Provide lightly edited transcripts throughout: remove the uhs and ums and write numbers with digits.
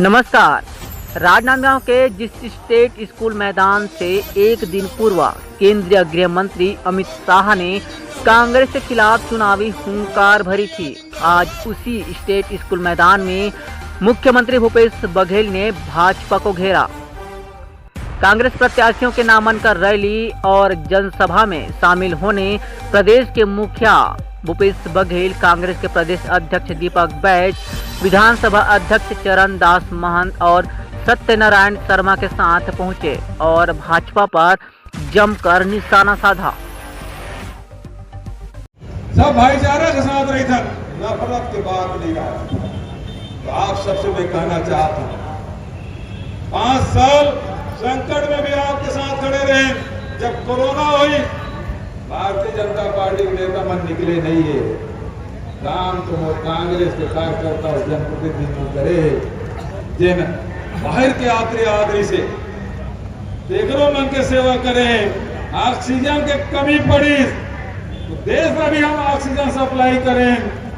नमस्कार। राजनांदगांव के जिस स्टेट स्कूल मैदान से एक दिन पूर्व केंद्रीय गृह मंत्री अमित शाह ने कांग्रेस के खिलाफ चुनावी हुंकार भरी थी, आज उसी स्टेट स्कूल मैदान में मुख्यमंत्री भूपेश बघेल ने भाजपा को घेरा। कांग्रेस प्रत्याशियों के नामांकन रैली और जनसभा में शामिल होने प्रदेश के मुखिया भूपेश बघेल, कांग्रेस के प्रदेश अध्यक्ष दीपक बैज, विधानसभा अध्यक्ष चरण दास महंत और सत्यनारायण शर्मा के साथ पहुंचे और भाजपा पर जमकर निशाना साधा। सब भाईचारा के साथ रही था, नफरत की बात नहीं रहा। तो आप सबसे मैं कहना चाहता हूं, 5 साल संकट में भी आपके साथ खड़े रहे। जब कोरोना हुई, भारतीय जनता पार्टी के नेता मन निकले नहीं है। काम तो कांग्रेस के कार्यकर्ता और जनप्रतिनिधि करे, जिन बाहर के आदरी से देगरों मन के सेवा करें। ऑक्सीजन के कमी पड़ी तो देश में भी हम ऑक्सीजन सप्लाई करें,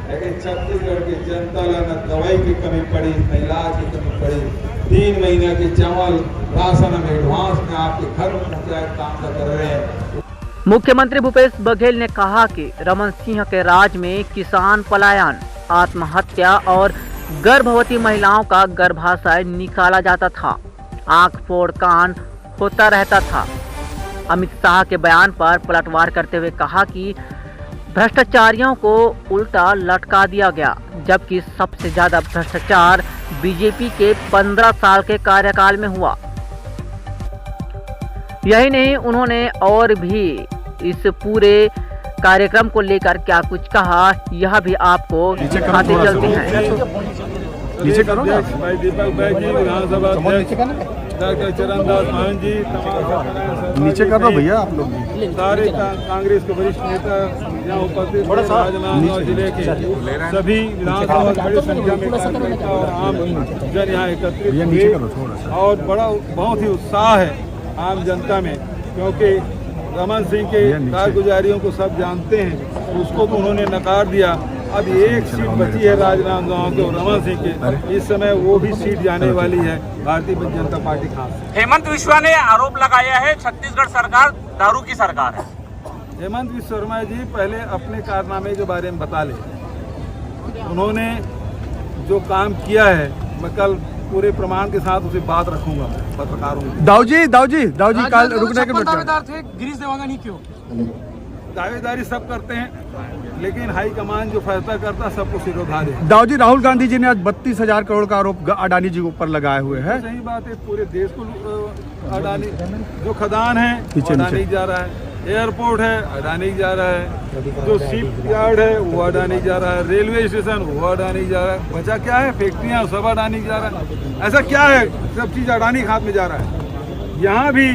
लेकिन छत्तीसगढ़ की जनता न दवाई की कमी पड़ी, न इलाज की कमी पड़ी। 3 महीने की चावल राशन में एडवांस में आपके घर में पहुंचाए काम कर रहे हैं। मुख्यमंत्री भूपेश बघेल ने कहा कि रमन सिंह के राज में किसान पलायन, आत्महत्या और गर्भवती महिलाओं का गर्भाशय निकाला जाता था, आंख फोड़ कान होता रहता था। अमित शाह के बयान पर पलटवार करते हुए कहा कि भ्रष्टाचारियों को उल्टा लटका दिया गया, जबकि सबसे ज्यादा भ्रष्टाचार बीजेपी के 15 साल के कार्यकाल में हुआ। यही नहीं, उन्होंने और भी इस पूरे कार्यक्रम को लेकर क्या कुछ कहा, यह भी आपको दिखाते चलते हैं। नीचे करो ना भाई। दीपक बैज जी, विधानसभा डॉक्टर चरण दास महंत जी, नीचे कर दो भैया आप लोग। सारे कांग्रेस के वरिष्ठ नेता यहाँ उपस्थित, राजनांदगांव जिले के सभी विधानसभा बड़ी संख्या में कार्यकर्ता और आम जन यहाँ एकत्रित हुए और बड़ा बहुत ही उत्साह है आम जनता में, क्योंकि रमन सिंह के कारगुजारियों को सब जानते हैं। उसको तो उन्होंने नकार दिया। अब एक सीट बची है राजनांदगांव के और रमन सिंह के, इस समय वो भी सीट जाने वाली है भारतीय जनता पार्टी खास। हेमंत विश्वा ने आरोप लगाया है छत्तीसगढ़ सरकार दारू की सरकार है। हेमंत विश्व शर्मा जी पहले अपने कारनामे के बारे में बता ले। उन्होंने जो काम किया है, मैं कल पूरे प्रमाण के साथ उसे बात रखूंगा पत्रकारों में। दाऊजी कल रुकने के दावेदार थे गिरीश देवांगन ही क्यों? दावेदारी सब करते हैं, लेकिन हाईकमान जो फैसला करता है सबको सिरोधार्य है। दाऊजी, राहुल गांधी जी ने आज 32,000 करोड़ का आरोप अडानी जी के ऊपर लगाए हुए हैं। सही बात है, पूरे देश को अडानी, जो खदान है अडानी जा रहा है, एयरपोर्ट है अडानी जा रहा है, जो शिप यार्ड है वो अडानी जा रहा है, रेलवे स्टेशन वो अडानी जा रहा है। बचा क्या है? फैक्ट्रियाँ सब अडानी जा रहा है। ऐसा क्या है? सब चीज़ अडानी के हाथ में जा रहा है। यहाँ भी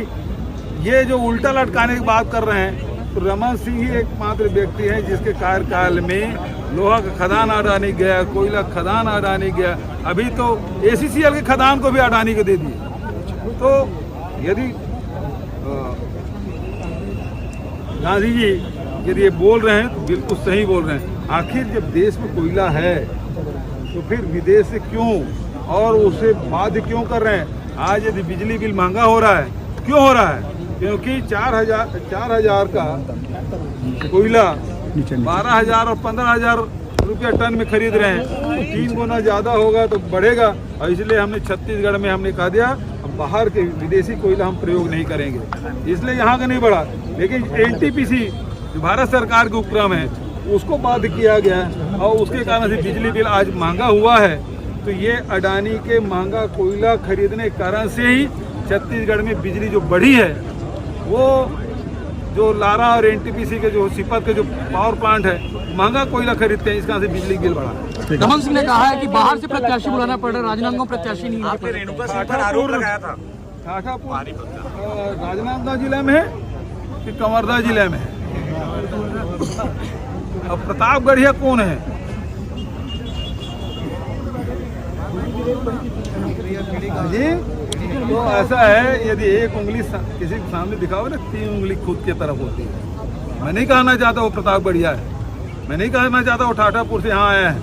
ये जो उल्टा लटकाने की बात कर रहे हैं, तो रमन सिंह ही एकमात्र व्यक्ति है जिसके कार्यकाल में लोहा का खदान अडानी गया, कोयला खदान अडानी गया। अभी तो ACCL के खदान को भी अडानी को दे दिए। तो यदि गांधी जी यदि ये बोल रहे हैं तो बिल्कुल सही बोल रहे हैं। आखिर जब देश में कोयला है तो फिर विदेश से क्यों और उसे बाध्य क्यों कर रहे हैं? आज यदि बिजली बिल महंगा हो रहा है, क्यों हो रहा है? क्योंकि 4,000 का कोयला 12,000 और 15,000 रुपया टन में खरीद रहे हैं, तो 3 गुना ज़्यादा होगा तो बढ़ेगा। और इसलिए हमने छत्तीसगढ़ में हमने कहा दिया बाहर के विदेशी कोयला हम प्रयोग नहीं करेंगे, इसलिए यहाँ का नहीं बढ़ा। लेकिन NTPC जो भारत सरकार के उपक्रम है उसको बाध्य किया गया और उसके कारण से बिजली बिल आज महंगा हुआ है। तो ये अडानी के महंगा कोयला खरीदने के कारण से ही छत्तीसगढ़ में बिजली जो बढ़ी है, वो जो लारा और NTPC के जो सिपत के जो पावर प्लांट है महंगा कोयला खरीदते हैं, इस कारण से बिजली बिल बढ़ा है। रमन सिंह ने कहा है कि बाहर से प्रत्याशी बुलाना पड़ रहा है, राजनांदगांव प्रत्याशी नहीं है। आपने रेणुका सिंह पर आरोप लगाया था। ठाठापुर राजनांदगांव जिले में है कि कंवरदा जिले में है? अब प्रतापगढ़िया कौन है? जी, तो ऐसा है, यदि एक उंगली किसी के सामने दिखाओ ना, 3 उंगली खुद की तरफ होती है। मैं नहीं कहना चाहता वो प्रतापगढ़िया है, मैं नहीं कहना चाहता वो ठाठापुर से यहाँ आया है।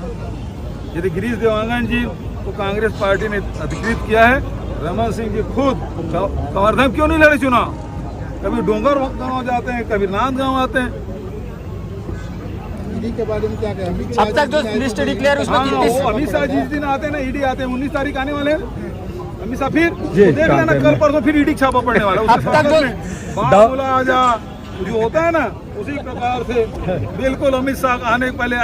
यदि गिरीश देवांगन जी तो कांग्रेस पार्टी ने अधिकृत किया है। रमन सिंह जी खुद कवर्धन क्यों नहीं लड़े चुनाव? कभी डोंगर गांव जाते हैं, कभी नांद गांव आते हैं। ईडी के बारे में क्या कहें? अब तक जो लिस्ट डिक्लेयर उसमें वो अमित शाह जिस दिन आते हैं ना, ईडी आते हैं, 19 तारीख आने वाले हैं अमित शाह, फिर देख लेना कल परसों फिर ईडी छापा पड़ने वाला है। उसके साथ में बात बोला आ जा जो होता है ना, उसी प्रकार से बिल्कुल अमित शाह आने के पहले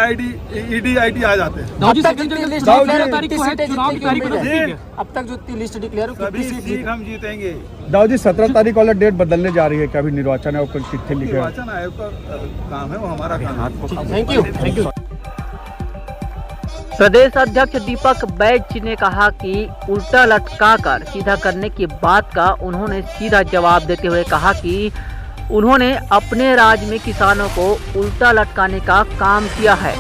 ईडी आ जाते हैं। दाऊ जी, 17 लिस्ट डिक्लेयर तारीख को है, चुनाव की तारीख को है। अब तक जो लिस्ट डिक्लेयर हो सभी सीट हम जीतेंगे। दाऊ जी 17 तारीख वाला डेट बदलने जा रही है क्या? अभी निर्वाचन आयोग को चिट्ठी लिखे। निर्वाचन आयोग का काम है, वो हमारा काम है। Thank you. प्रदेश अध्यक्ष दीपक बैज ने कहा कि उल्टा लटकाकर सीधा करने की बात का उन्होंने सीधा जवाब देते हुए कहा कि उन्होंने अपने राज्य में किसानों को उल्टा लटकाने का काम किया है।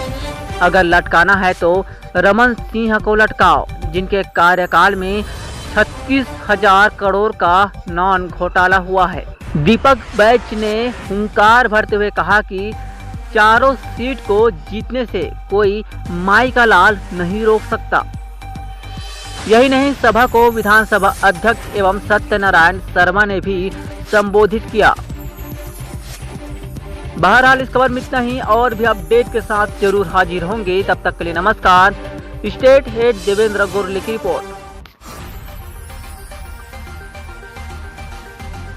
अगर लटकाना है तो रमन सिंह को लटकाओ, जिनके कार्यकाल में 36,000 करोड़ का नॉन घोटाला हुआ है। दीपक बैज ने हुंकार भरते हुए कहा कि चारों सीट को जीतने से कोई माई का लाल नहीं रोक सकता। यही नहीं, सभा को विधानसभा अध्यक्ष एवं सत्यनारायण शर्मा ने भी संबोधित किया। बहरहाल इस खबर में इतना ही, और भी अपडेट के साथ जरूर हाजिर होंगे। तब तक के लिए नमस्कार। स्टेट हेड देवेंद्र गुरली की रिपोर्ट।